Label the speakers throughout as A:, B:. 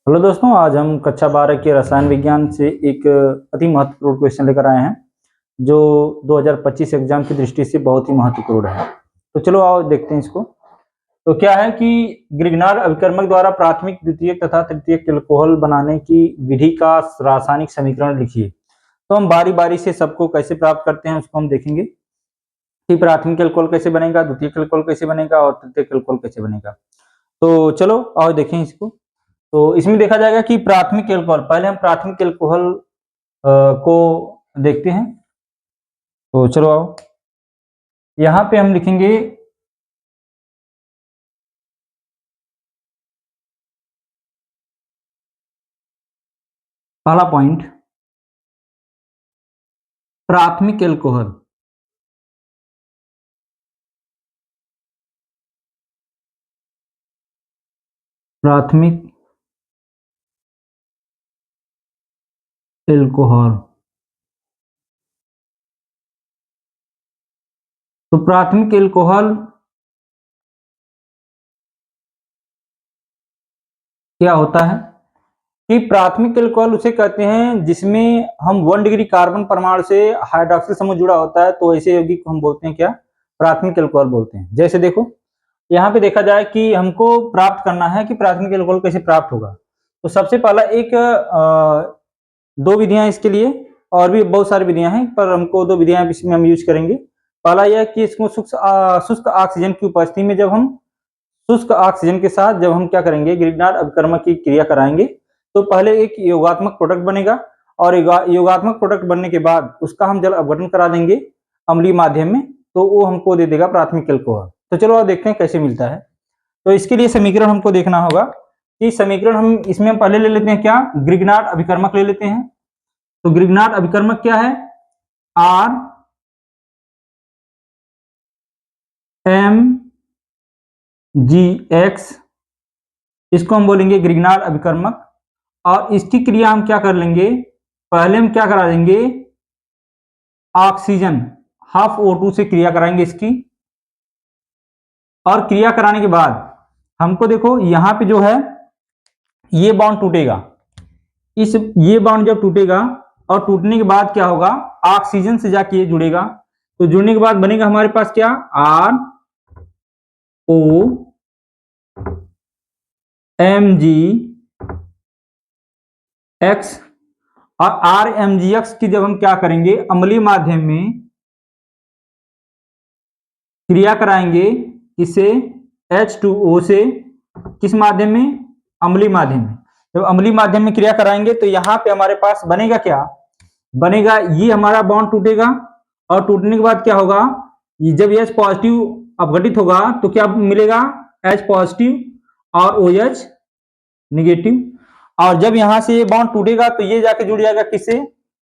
A: Hello दोस्तों, आज हम कक्षा 12 के रसायन विज्ञान से एक अति महत्वपूर्ण क्वेश्चन लेकर आए हैं जो 2025 एग्जाम की दृष्टि से बहुत ही महत्वपूर्ण है। तो चलो आओ देखते हैं इसको। तो क्या है कि ग्रिग्नार्ड अभिकर्मक द्वारा प्राथमिक, द्वितीयक तथा तृतीयक एल्कोहल बनाने की विधि का रासायनिक समीकरण लिखिए। तो हम बारी बारी से सबको कैसे प्राप्त करते हैं उसको हम देखेंगे कि प्राथमिक एल्कोहल कैसे बनेगा, द्वितीयक एल्कोहल कैसे बनेगा और तृतीयक एल्कोहल कैसे बनेगा। तो चलो आओ देखें इसको। तो इसमें देखा जाएगा कि प्राथमिक एल्कोहल, पहले हम प्राथमिक एल्कोहल को देखते हैं। तो चलो आओ, यहाँ पे हम लिखेंगे पहला पॉइंट, प्राथमिक एल्कोहल। प्राथमिक एल्कोहल। तो प्राथमिक एल्कोहल क्या होता है कि प्राथमिक एल्कोहल उसे कहते हैं जिसमें हम 1 डिग्री कार्बन परमाणु से हाइड्रोक्सिल समूह जुड़ा होता है, तो ऐसे यौगिक को हम बोलते हैं क्या, प्राथमिक एल्कोहल बोलते हैं। जैसे देखो यहाँ पे देखा जाए कि हमको प्राप्त करना है कि प्राथमिक एल्कोहल कैसे प्राप्त होगा। तो सबसे पहला एक दो विधियां इसके लिए, और भी बहुत सारी विधियां हैं पर हमको दो विधियां इसमें हम यूज करेंगे। पहला यह कि इसको शुष्क ऑक्सीजन की उपस्थिति में जब हम शुष्क ऑक्सीजन के साथ जब हम क्या करेंगे, ग्रिग्नार्ड अभिकर्मक की क्रिया कराएंगे, तो पहले एक योगात्मक प्रोडक्ट बनेगा और योगात्मक प्रोडक्ट बनने के बाद उसका हम जल अपघटन करा देंगे अम्लीय माध्यम में, तो वो हमको दे देगा प्राथमिक एल्कोहल। तो चलो अब देखते हैं कैसे मिलता है। तो इसके लिए समीकरण हमको देखना होगा कि समीकरण हम इसमें हम पहले ले लेते हैं क्या, ग्रिग्नार्ड अभिकर्मक ले लेते हैं। तो ग्रिग्नार्ड अभिकर्मक क्या है, आर एम जी एक्स, इसको हम बोलेंगे ग्रिग्नार्ड अभिकर्मक। और इसकी क्रिया हम क्या कर लेंगे, पहले हम क्या करा देंगे, ऑक्सीजन हाफ O2 से क्रिया कराएंगे इसकी। और क्रिया कराने के बाद हमको देखो यहां पे जो है ये बॉन्ड टूटेगा, ये बॉन्ड जब टूटेगा और टूटने के बाद क्या होगा, ऑक्सीजन से जाके ये जुड़ेगा। तो जुड़ने के बाद बनेगा हमारे पास क्या, R O M G X. और आर एम जी एक्स की जब हम क्या करेंगे, अम्लीय माध्यम में क्रिया कराएंगे, किसे, H2O से, किस माध्यम में, अम्लीय माध्यम में। जब अम्लीय माध्यम में क्रिया कराएंगे तो यहाँ पे हमारे पास बनेगा क्या, बनेगा ये हमारा बॉन्ड टूटेगा। और टूटने के बाद क्या होगा, जब H पॉजिटिव अपघटित होगा तो क्या मिलेगा, H पॉजिटिव और OH निगेटिव। और जब यहां से ये बॉन्ड टूटेगा तो ये जाके जुड़ जाएगा किससे,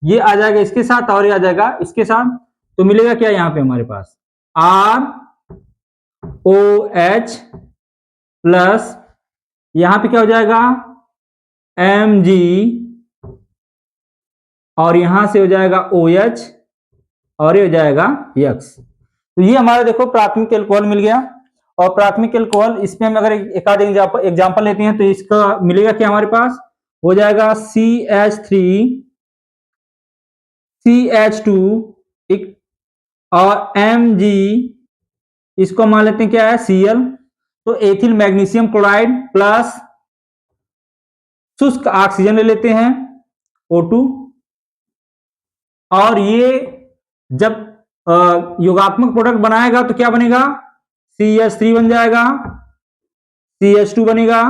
A: ये आ जाएगा इसके साथ और ये आ जाएगा इसके साथ। तो मिलेगा क्या यहाँ पे हमारे पास, ROH प्लस यहां पे क्या हो जाएगा, Mg, और यहां से हो जाएगा OH और ये हो जाएगा X। तो ये हमारा देखो प्राथमिक एल्कोहल मिल गया। और प्राथमिक एल्कोहल इसमें हम अगर एक आध एग्जाम्पल लेते हैं तो इसका मिलेगा क्या, हमारे पास हो जाएगा CH3 CH2 और Mg, इसको मान लेते हैं क्या है, Cl। तो एथिल मैग्नीशियम क्लोराइड प्लस शुष्क ऑक्सीजन ले लेते हैं O2। और ये जब योगात्मक प्रोडक्ट बनाएगा तो क्या बनेगा, CH3 बन जाएगा, CH2 बनेगा।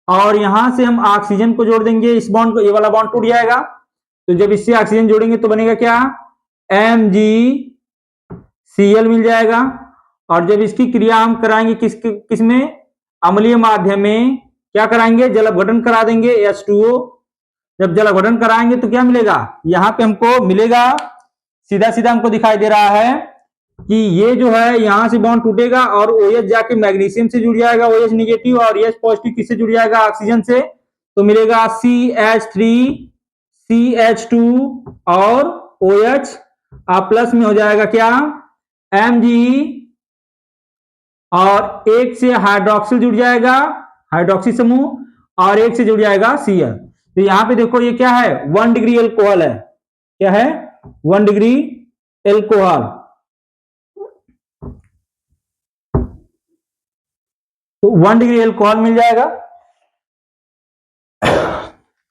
A: और यहां से हम ऑक्सीजन को जोड़ देंगे, इस बॉन्ड को, ये वाला बॉन्ड टूट जाएगा। तो जब इससे ऑक्सीजन जोड़ेंगे तो बनेगा क्या, MgCl मिल जाएगा। और जब इसकी क्रिया हम कराएंगे किस में, अम्लीय माध्यम में क्या कराएंगे, जल अपघटन करा देंगे H2O। जब जल अपघटन कराएंगे तो क्या मिलेगा, यहां पे हमको मिलेगा, सीधा सीधा हमको दिखाई दे रहा है कि ये जो है यहां से बॉन्ड टूटेगा और OH जाके मैग्नीशियम से जुड़ जाएगा, OH निगेटिव, और H पॉजिटिव किससे जुड़ जाएगा, ऑक्सीजन से। तो मिलेगा CH3 CH2 और OH, प्लस में हो जाएगा क्या, Mg, और एक से हाइड्रोक्सिल जुड़ जाएगा, हाइड्रोक्सी समूह, और एक से जुड़ जाएगा Cl। तो यहाँ पे देखो ये क्या है, 1 डिग्री एल्कोहल है, क्या है 1 डिग्री एल्कोहल। तो 1 डिग्री एल्कोहल मिल जाएगा।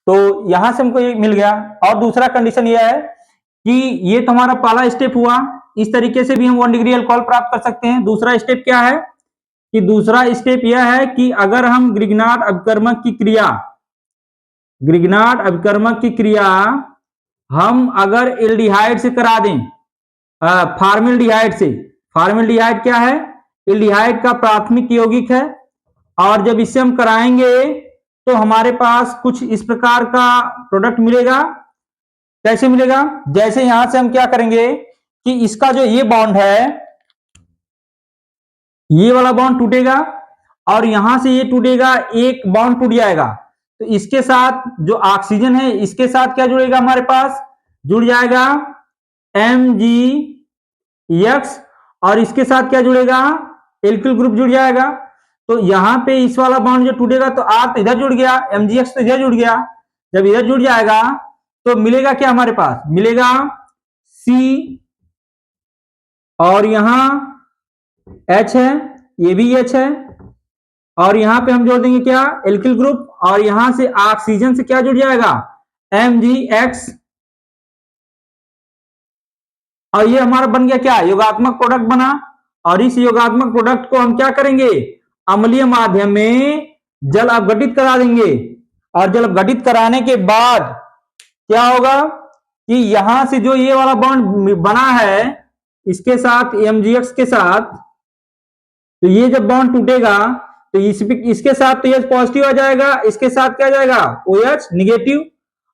A: तो यहां से हमको ये मिल गया। और दूसरा कंडीशन ये है कि ये तो हमारा पहला स्टेप हुआ, इस तरीके से भी हम 1 डिग्री अल्कोहल प्राप्त कर सकते हैं। दूसरा स्टेप क्या है कि दूसरा स्टेप यह है कि अगर हम ग्रिग्नार्ड अभिकर्मक की क्रिया हम अगर एल्डिहाइड से करा दें, फार्मेल्डिहाइड क्या है, एल्डिहाइड का प्राथमिक यौगिक है। और जब इससे हम कराएंगे तो हमारे पास कुछ इस प्रकार का प्रोडक्ट मिलेगा। कैसे मिलेगा, जैसे यहां से हम क्या करेंगे कि इसका जो ये बॉन्ड है, ये वाला बॉन्ड टूटेगा और यहां से ये टूटेगा, एक बॉन्ड टूट जाएगा। तो इसके साथ जो ऑक्सीजन है, इसके साथ क्या जुड़ेगा, हमारे पास जुड़ जाएगा MgX, और इसके साथ क्या जुड़ेगा, एल्किल ग्रुप जुड़ जाएगा। तो यहां पे इस वाला बॉन्ड जो टूटेगा तो R तो इधर जुड़ गया, MgX तो इधर जुड़ गया। जब इधर जुड़ जाएगा तो मिलेगा क्या, हमारे पास मिलेगा C, और यहां H है, ये भी H है, और यहां पे हम जोड़ देंगे क्या, एल्किल ग्रुप, और यहां से ऑक्सीजन से क्या जुड़ जाएगा, MgX, और ये हमारा बन गया क्या, योगात्मक प्रोडक्ट बना। और इस योगात्मक प्रोडक्ट को हम क्या करेंगे, अम्लीय माध्यम में जल अपघटित करा देंगे। और जल अपघटित कराने के बाद क्या होगा कि यहां से जो ये वाला बॉन्ड बना है इसके साथ, MgX के साथ, तो ये जब बॉन्ड टूटेगा तो इसके साथ तो H पॉजिटिव आ जाएगा, इसके साथ क्या जाएगा, OH निगेटिव।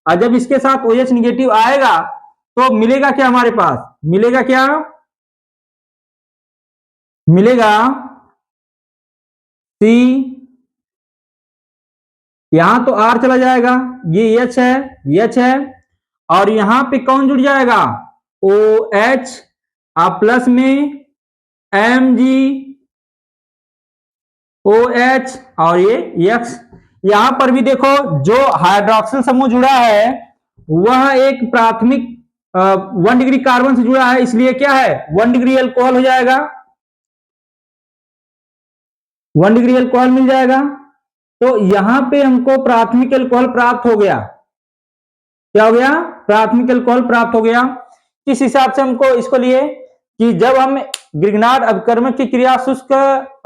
A: और जब इसके साथ OH निगेटिव आएगा तो मिलेगा क्या, हमारे पास मिलेगा क्या, मिलेगा C, यहां तो R चला जाएगा, ये H है, और यहां पे कौन जुड़ जाएगा, OH, आप प्लस में MgOH, और ये X। यहां पर भी देखो जो हाइड्रोक्सिल समूह जुड़ा है वह एक प्राथमिक 1 डिग्री कार्बन से जुड़ा है, इसलिए क्या है 1 डिग्री अल्कोहल हो जाएगा, 1 डिग्री अल्कोहल मिल जाएगा। तो यहां पे हमको प्राथमिक अल्कोहल प्राप्त हो गया। क्या हो गया, प्राथमिक अल्कोहल प्राप्त हो गया। किस हिसाब से हमको इसको लिए कि जब हम ग्रिग्नार्ड अभिकर्मक की क्रिया शुष्क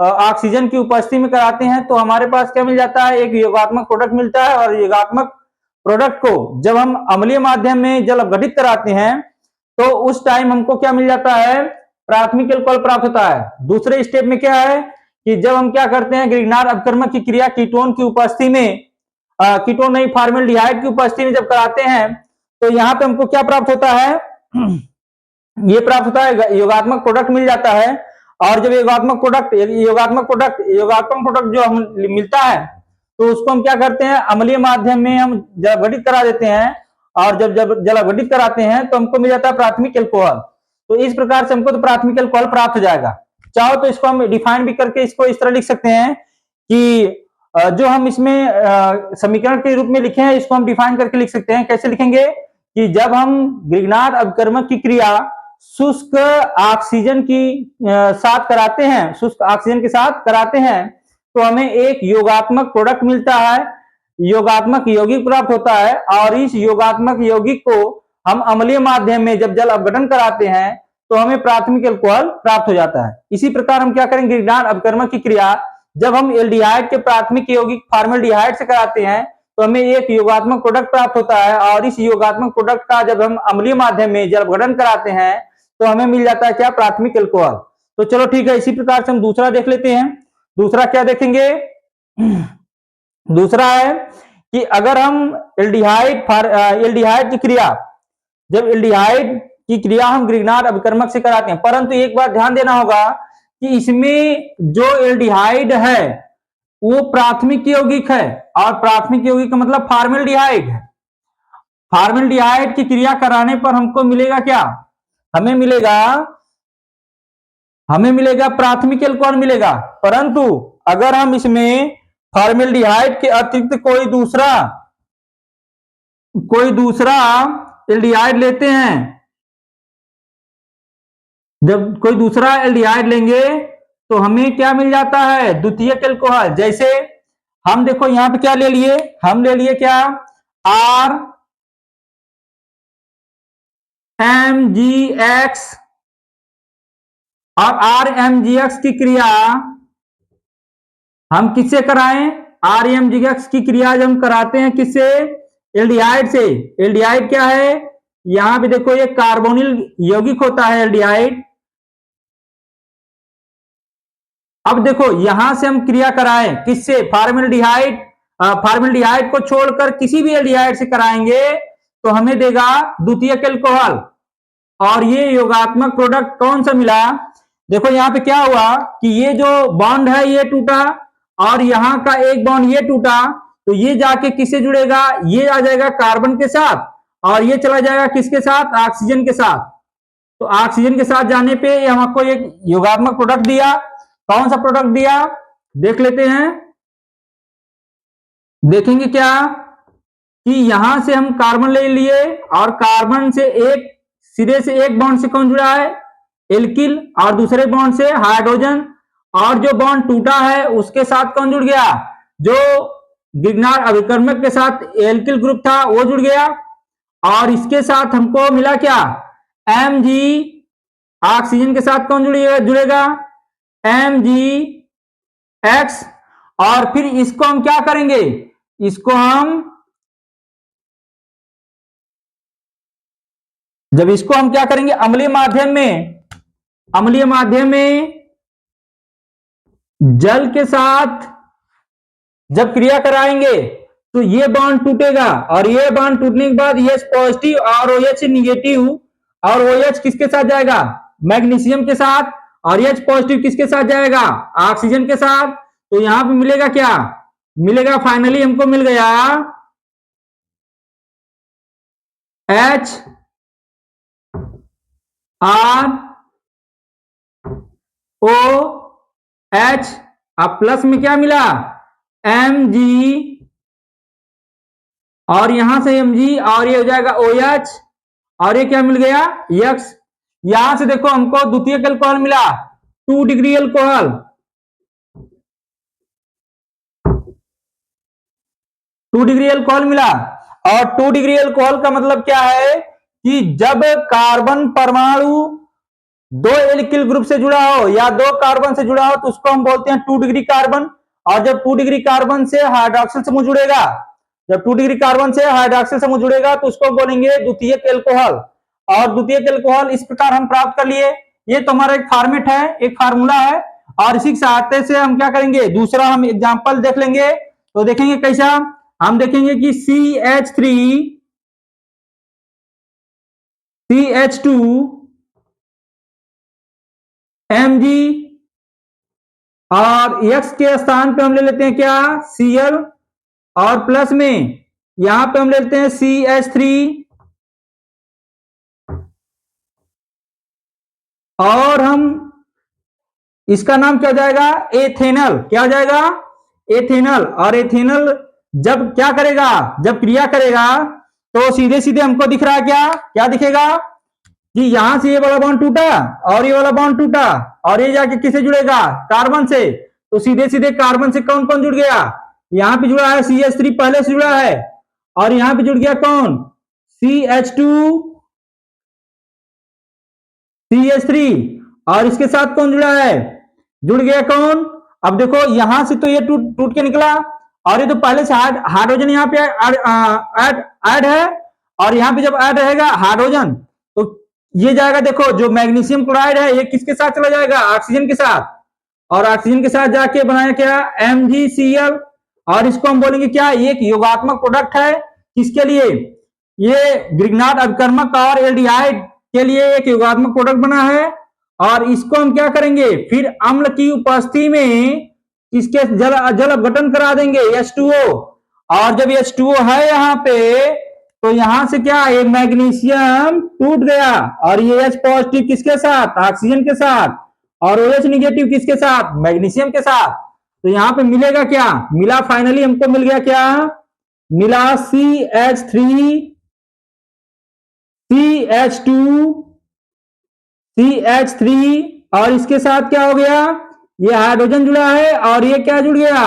A: ऑक्सीजन की उपस्थिति में कराते हैं तो हमारे पास क्या मिल जाता है, एक योगात्मक प्रोडक्ट मिलता है। और योगात्मक प्रोडक्ट को जब हम अम्लीय माध्यम में जल अपघटित कराते हैं तो उस टाइम हमको क्या मिल जाता है, प्राथमिक अल्कोहल प्राप्त होता है। दूसरे स्टेप में क्या है कि जब हम क्या करते हैं, ग्रिग्नार्ड अभिकर्मक की क्रिया कीटोन की उपस्थिति में, कीटोन नहीं फार्मेल्डिहाइड की उपस्थिति में जब कराते हैं तो यहाँ पे हमको क्या प्राप्त होता है, ये प्राप्त होता है, योगात्मक प्रोडक्ट मिल जाता है। और जब योगात्मक प्रोडक्ट जो हम मिलता है तो उसको हम क्या करते हैं, अम्लीय माध्यम में हम जल अपघटित करा देते हैं। और जब जल अपघटित कराते हैं तो हमको मिल जाता है प्राथमिक अल्कोहल। तो इस प्रकार से हमको तो प्राथमिक अल्कोहल प्राप्त हो जाएगा। चाहो तो इसको हम डिफाइन भी करके इसको इस तरह लिख सकते हैं कि जो हम इसमें समीकरण के रूप में लिखे हैं इसको हम डिफाइन करके लिख सकते हैं। कैसे लिखेंगे कि जब हम ग्रिग्नार्ड अभिकर्मक की क्रिया शुष्क ऑक्सीजन की साथ कराते हैं, शुष्क ऑक्सीजन के साथ कराते हैं तो हमें एक योगात्मक प्रोडक्ट मिलता है, योगात्मक यौगिक प्राप्त होता है। और इस योगात्मक यौगिक को हम अम्लीय माध्यम में जब जल अपघटन कराते हैं तो हमें प्राथमिक अल्कोहल प्राप्त हो जाता है। इसी प्रकार हम क्या करेंगे, ग्रिग्नार्ड अभिकर्मक की क्रिया जब हम एल्डिहाइड के प्राथमिक यौगिक फार्मेल्डिहाइड से कराते हैं तो हमें एक योगात्मक प्रोडक्ट प्राप्त होता है। और इस योगात्मक प्रोडक्ट का जब हम अम्लीय माध्यम में जल अपघटन कराते हैं तो हमें मिल जाता है क्या, प्राथमिक अल्कोहल। तो चलो ठीक है, इसी प्रकार से हम दूसरा देख लेते हैं। दूसरा क्या देखेंगे, दूसरा है कि अगर हम एल्डिहाइड की क्रिया, जब एल्डिहाइड की क्रिया हम ग्रिग्नार्ड अभिकर्मक से कराते हैं, परंतु एक बात ध्यान देना होगा कि इसमें जो एल्डिहाइड है वो प्राथमिक यौगिक है। और प्राथमिक यौगिक का मतलब फार्मेल्डिहाइड है। फार्मेल्डिहाइड की क्रिया कराने पर हमको मिलेगा क्या, हमें मिलेगा प्राथमिक अल्कोहल मिलेगा। परंतु अगर हम इसमें फॉर्मेल्डिहाइड के अतिरिक्त कोई दूसरा एल्डिहाइड लेते हैं, जब कोई दूसरा एल्डिहाइड लेंगे तो हमें क्या मिल जाता है, द्वितीयक एल्कोहल। जैसे हम देखो यहां पे क्या ले लिए, हम ले लिए क्या, आर एम जी एक्स, और आर एम जी एक्स की क्रिया हम किससे कराएं, आर एम जी एक्स की क्रिया जब हम कराते हैं किससे, एल्डिहाइड से। एल्डिहाइड क्या है, यहां पे देखो ये कार्बोनिल यौगिक होता है एल्डिहाइड। अब देखो यहां से हम क्रिया कराएं किससे, फॉर्मेल्डिहाइड, फॉर्मेल्डिहाइड को छोड़कर किसी भी एल्डिहाइड से कराएंगे तो हमें देगा द्वितीयक एल्कोहल। और ये योगात्मक प्रोडक्ट कौन सा मिला, देखो यहां पे क्या हुआ कि ये जो बॉन्ड है ये टूटा और यहां का एक बॉन्ड ये टूटा, तो ये जाके किससे जुड़ेगा, ये आ जाएगा कार्बन के साथ और ये चला जाएगा किसके साथ, ऑक्सीजन के साथ। तो ऑक्सीजन के साथ जाने पे हमको एक योगात्मक प्रोडक्ट दिया। कौन सा प्रोडक्ट दिया, देख लेते हैं। देखेंगे क्या कि यहां से हम कार्बन ले लिए और कार्बन से एक सिरे से एक बॉन्ड से कौन जुड़ा है, एल्किल, और दूसरे बॉन्ड से हाइड्रोजन, और जो बॉन्ड टूटा है उसके साथ कौन जुड़ गया, जो गिरनार अभिकर्मक के साथ एल्किल ग्रुप था वो जुड़ गया। और इसके साथ हमको मिला क्या, एम जी, ऑक्सीजन के साथ कौन जुड़ेगा, एम जी एक्स। और फिर इसको हम क्या करेंगे, इसको हम जब इसको हम क्या करेंगे, अम्लीय माध्यम में जल के साथ जब क्रिया कराएंगे तो ये बॉन्ड टूटेगा और ये बॉन्ड टूटने के बाद ये पॉजिटिव और OH निगेटिव, और OH किसके साथ जाएगा, मैग्नीशियम के साथ, और H पॉजिटिव किसके साथ जाएगा, ऑक्सीजन के साथ। तो यहां पे मिलेगा क्या, मिलेगा फाइनली हमको मिल गया H R O H, अब प्लस में क्या मिला, Mg, और यहां से Mg और ये हो जाएगा OH, और ये क्या मिल गया X। यहां से देखो हमको द्वितीयक एल्कोहल मिला 2 डिग्री एल्कोहल। 2 डिग्री एल्कोहल मिला, और 2 डिग्री एल्कोहल का मतलब क्या है कि जब कार्बन परमाणु 2 एल्किल ग्रुप से जुड़ा हो या 2 कार्बन से जुड़ा हो तो उसको हम बोलते हैं 2 डिग्री कार्बन। और जब 2 डिग्री कार्बन से हाइड्रोक्सिल समूह जुड़ेगा, जब 2 डिग्री कार्बन से हाइड्रोक्सिल समूह जुड़ेगा तो उसको बोलेंगे द्वितीयक एल्कोहल। और द्वितीयक एल्कोहल इस प्रकार हम प्राप्त कर लिए। ये तो हमारा एक फॉर्मेट है, एक फार्मूला है, और इसी के सहायता से हम क्या करेंगे, दूसरा हम एग्जांपल देख लेंगे। तो देखेंगे कैसा, हम देखेंगे कि CH3 CH2 Mg, और X के स्थान पे हम ले लेते हैं क्या, Cl, और प्लस में यहां पे हम ले लेते हैं CH3, और हम इसका नाम क्या हो जाएगा, एथेनल। क्या हो जाएगा, एथेनल। और एथेनल जब क्या करेगा, जब क्रिया करेगा तो सीधे सीधे हमको दिख रहा है क्या, क्या दिखेगा कि यहां से ये वाला बॉन्ड टूटा और ये वाला बॉन्ड टूटा और ये जाके किससे जुड़ेगा, कार्बन से। तो सीधे सीधे कार्बन से कौन कौन जुड़ गया, यहां पे जुड़ा है CH3 पहले से जुड़ा है, और यहां पे जुड़ गया कौन, CH2 CH3, और इसके साथ कौन जुड़ा है, जुड़ गया कौन। अब देखो यहां से तो ये टूट के निकला, और ये तो पहले से हाइड्रोजन यहाँ पे ऐड है, और यहाँ पे जब ऐड रहेगा हाइड्रोजन तो ये जाएगा, देखो जो मैग्नीशियम क्लोराइड है ये किसके साथ चला जाएगा, ऑक्सीजन के साथ, और ऑक्सीजन के साथ जाके बनाया क्या, MgCl। और इसको हम बोलेंगे क्या, एक योगात्मक प्रोडक्ट है, किसके लिए, ये ग्रिग्नार्ड अभिकर्मक और एल्डिहाइड के लिए एक योगात्मक प्रोडक्ट बना है। और इसको हम क्या करेंगे, फिर अम्ल की उपस्थिति में इसके जल अपघटन करा देंगे H2O, और जब H2O है यहाँ पे तो यहां से क्या, ये मैग्नीशियम टूट गया और ये H पॉजिटिव किसके साथ, ऑक्सीजन के साथ, और OH निगेटिव किसके साथ, मैग्नीशियम के साथ। तो यहाँ पे मिलेगा क्या, मिला फाइनली हमको मिल गया क्या, मिला CH2 CH3 और इसके साथ क्या हो गया, ये हाइड्रोजन जुड़ा है और ये क्या जुड़ गया,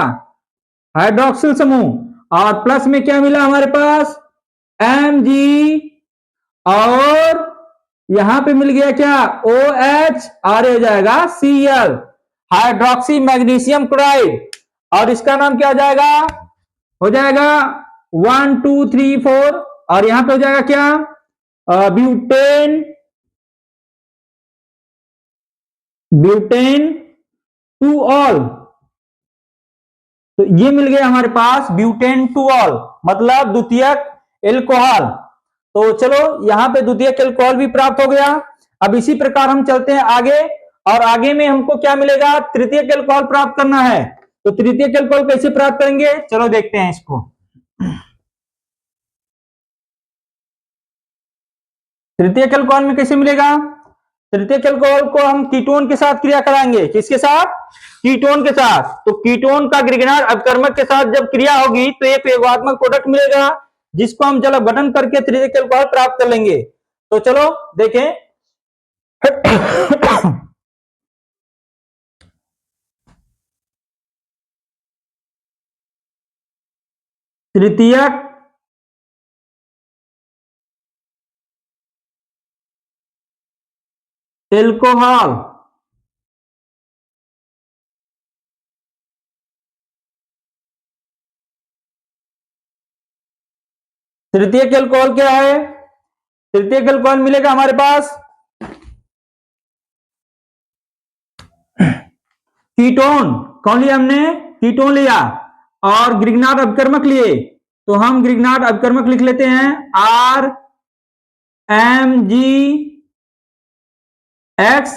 A: हाइड्रोक्सिल समूह, और प्लस में क्या मिला हमारे पास Mg, और यहां पे मिल गया क्या OH, और हो जाएगा Cl, हाइड्रोक्सी मैग्नीशियम क्लोराइड, और इसका नाम क्या हो जाएगा, हो जाएगा 1 2 3 4, और यहां पे हो जाएगा क्या ब्यूटेन 2 ऑल। तो ये मिल गया हमारे पास ब्यूटेन 2 ऑल, मतलब द्वितीयक एल्कोहल। तो चलो यहां पे द्वितीयक एल्कोहल भी प्राप्त हो गया। अब इसी प्रकार हम चलते हैं आगे, और आगे में हमको क्या मिलेगा, तृतीयक एल्कोहल प्राप्त करना है। तो तृतीयक एल्कोहल कैसे प्राप्त करेंगे, चलो देखते हैं इसको। तृतीयक एल्कोहल में कैसे मिलेगा, तृतीयक एल्कोहल को हम कीटोन के साथ क्रिया कराएंगे, किसके साथ, कीटोन के साथ। तो कीटोन का ग्रिगनार अपकर्मक के साथ जब क्रिया होगी तो एक योगात्मक प्रोडक्ट मिलेगा, जिसको हम जल अपघटन करके तृतीयक एल्कोहल प्राप्त कर लेंगे। तो चलो देखें तृतीयक एल्कोहल, तृतीयक एल्कोहल क्या है, तृतीयक एल्कोहल मिलेगा हमारे पास कीटोन, कौन लिया हमने, कीटोन लिया, और ग्रिग्नार्ड अपकर्मक लिए। तो हम ग्रिग्नार्ड अपकर्मक लिख लेते हैं RMgX,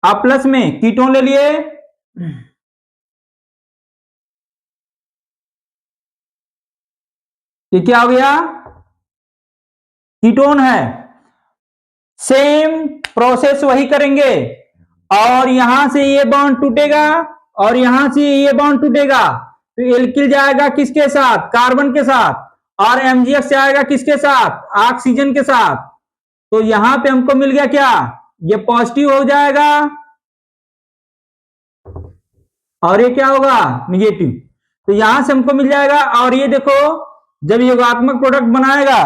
A: आप प्लस में कीटोन ले लिए, ये क्या हो गया, कीटोन है। सेम प्रोसेस वही करेंगे, और यहां से ये बॉन्ड टूटेगा और यहां से ये बॉन्ड टूटेगा, तो एल्किल जाएगा किसके साथ, कार्बन के साथ, और MgX जाएगा किसके साथ, ऑक्सीजन के साथ। तो यहां पे हमको मिल गया क्या, ये पॉजिटिव हो जाएगा और ये क्या होगा, निगेटिव। तो यहां से हमको मिल जाएगा, और ये देखो जब योगात्मक प्रोडक्ट बनाएगा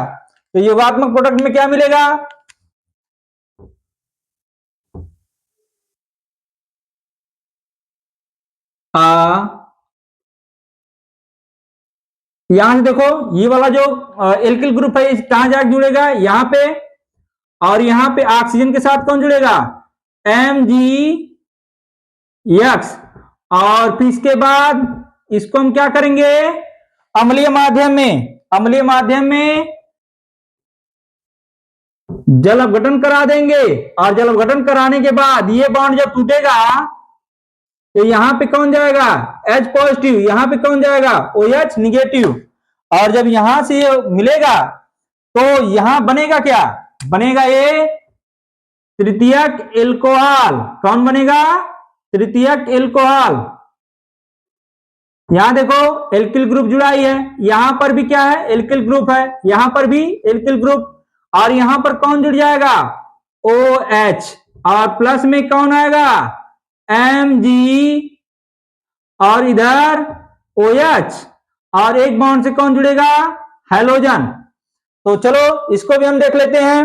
A: तो योगात्मक प्रोडक्ट में क्या मिलेगा, यहां से देखो ये वाला जो एल्किल ग्रुप है कहां जाकर जुड़ेगा, यहां पे, और यहां पे ऑक्सीजन के साथ कौन जुड़ेगा, MgX, और फिर इसके बाद इसको हम क्या करेंगे, अम्लीय माध्यम में, अम्लीय माध्यम में जल अपघटन करा देंगे, और जल अपघटन कराने के बाद ये बॉन्ड जब टूटेगा तो यहां पे कौन जाएगा, H पॉजिटिव, यहां पे कौन जाएगा, OH निगेटिव, और जब यहां से ये मिलेगा तो यहां बनेगा क्या, बनेगा ये तृतीयक एल्कोहल। कौन बनेगा, तृतीयक एल्कोहल। यहां देखो एल्किल ग्रुप जुड़ा ही है, यहां पर भी क्या है, एल्किल ग्रुप है, यहां पर भी एल्किल ग्रुप, और यहां पर कौन जुड़ जाएगा, OH, और प्लस में कौन आएगा, Mg, और इधर OH, और एक बॉन्ड से कौन जुड़ेगा, हैलोजन। तो चलो इसको भी हम देख लेते हैं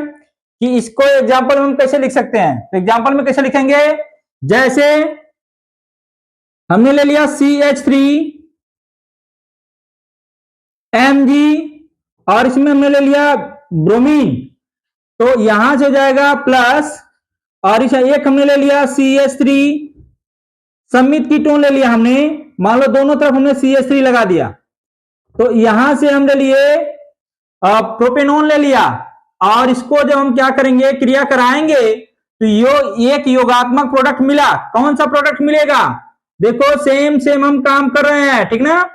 A: कि इसको एग्जांपल में हम कैसे लिख सकते हैं। तो एग्जांपल में कैसे लिखेंगे, जैसे हमने ले लिया CH3 Mg, और इसमें हमने ले लिया ब्रोमीन, तो यहां से हो जाएगा प्लस, और इस एक हमने ले लिया CH3 सम्मित कीटोन ले लिया हमने, मान लो दोनों तरफ हमने CH3 लगा दिया, तो यहां से हम ले लिए प्रोपेनॉन ले लिया, और इसको जब हम क्या करेंगे, क्रिया कराएंगे, तो एक योगात्मक प्रोडक्ट मिला। कौन सा प्रोडक्ट मिलेगा, देखो सेम हम काम कर रहे हैं, ठीक ना।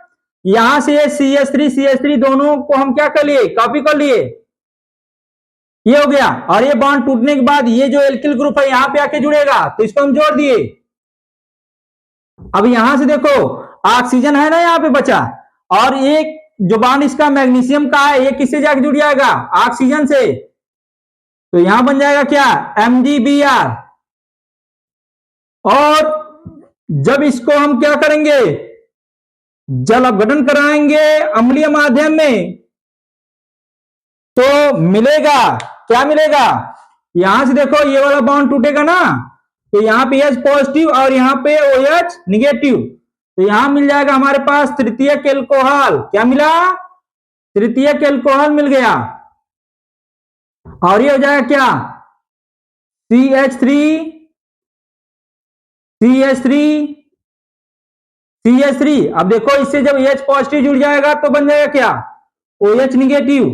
A: यहां से CH3 दोनों को हम क्या कर लिए, कॉपी कर लिए, ये हो गया, और ये बॉन्ड टूटने के बाद ये जो एल्किल ग्रुप है यहां पे आके जुड़ेगा, तो इसको हम जोड़ दिए, अब यहां से देखो ऑक्सीजन है ना यहाँ पे बचा, और एक जो बॉन्ड इसका मैग्नीशियम का है ये किससे जाके जुड़ जाएगा, ऑक्सीजन से। तो यहां बन जाएगा क्या, MgBr। और जब इसको हम क्या करेंगे, जल अपघटन कराएंगे अम्लीय माध्यम में, तो मिलेगा क्या, मिलेगा यहां से देखो ये वाला बॉन्ड टूटेगा ना, तो यहाँ पे H पॉजिटिव और यहाँ पे OH निगेटिव, तो यहां मिल जाएगा हमारे पास तृतीयक एल्कोहल। क्या मिला, तृतीयक एल्कोहल मिल गया। और ये हो जाएगा क्या, CH3 CH3 CH3। अब देखो इससे जब H पॉजिटिव जुड़ जाएगा तो बन जाएगा क्या, OH निगेटिव,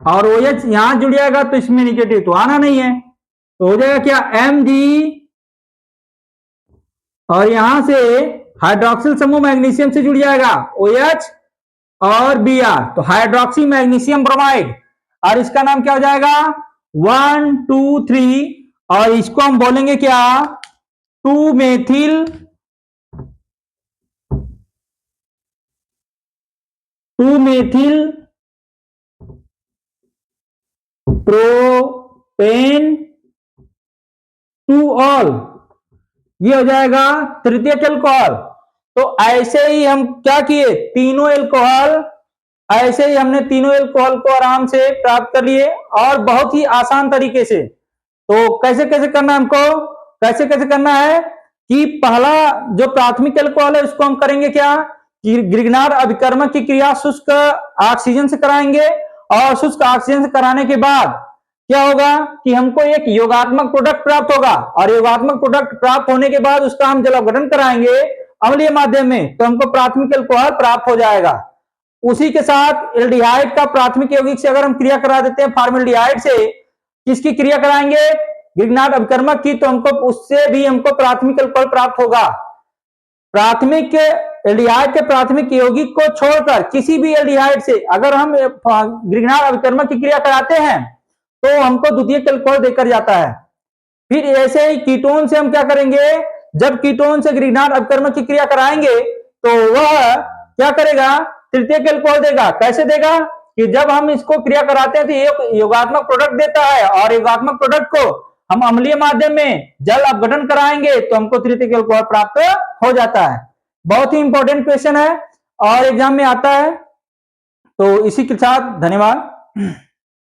A: और OH यहां जुड़ जाएगा तो इसमें निगेटिव तो आना नहीं है, तो हो जाएगा क्या, Mg, और यहां से हाइड्रोक्सिल समूह मैग्नीशियम से जुड़ जाएगा OH और Br, तो हाइड्रोक्सी मैग्नीशियम ब्रोमाइड, और इसका नाम क्या हो जाएगा 1 2 3, और इसको हम बोलेंगे क्या, 2 मेथिल प्रोपेन 2ऑल, ये हो जाएगा तृतीयक एल्कोहल। तो ऐसे ही हम क्या किए, तीनों एल्कोहल, ऐसे ही हमने तीनों एल्कोहल को आराम से प्राप्त कर लिए, और बहुत ही आसान तरीके से। तो कैसे कैसे करना है हमको, कैसे कैसे करना है कि पहला जो प्राथमिक एल्कोहल है उसको हम करेंगे क्या, कि ग्रिग्नार्ड अभिकर्मक की क्रिया शुष्क ऑक्सीजन से कराएंगे, और शुष्क ऑक्सीजन से कराने के बाद क्या होगा कि हमको एक योगात्मक प्रोडक्ट प्राप्त होगा, और योगात्मक प्रोडक्ट प्राप्त होने के बाद उसका हम जल अपघटन कराएंगे अम्लीय माध्यम में, तो हमको प्राथमिक एल्कोहल प्राप्त हो जाएगा। उसी के साथ एल्डिहाइड का प्राथमिक यौगिक से अगर हम क्रिया करा देते हैं फॉर्मेल्डिहाइड से, किसकी क्रिया कराएंगे, ग्रिग्नार्ड अभिकर्मक की, तो हमको उससे भी हमको प्राथमिक एल्कोहल प्राप्त होगा। प्राथमिक एल्डिहाइड के प्राथमिक यौगिक को छोड़कर किसी भी एल्डिहाइड से अगर हम ग्रिग्नार्ड अभिकर्मक की क्रिया कराते हैं तो हमको द्वितीयक एल्कोहल देकर जाता है। फिर ऐसे ही कीटोन से हम क्या करेंगे, जब कीटोन से ग्रिग्नार्ड अभिकर्मक की क्रिया कराएंगे तो वह क्या करेगा, तृतीयक एल्कोहल देगा। कैसे देगा, कि जब हम इसको क्रिया कराते हैं तो ये योगात्मक प्रोडक्ट देता है, और योगात्मक प्रोडक्ट को हम अम्लीय माध्यम में जल अपघटन कराएंगे तो हमको तृतीयक एल्कोहल प्राप्त हो जाता है। बहुत ही इंपॉर्टेंट क्वेश्चन है और एग्जाम में आता है। तो इसी के साथ धन्यवाद।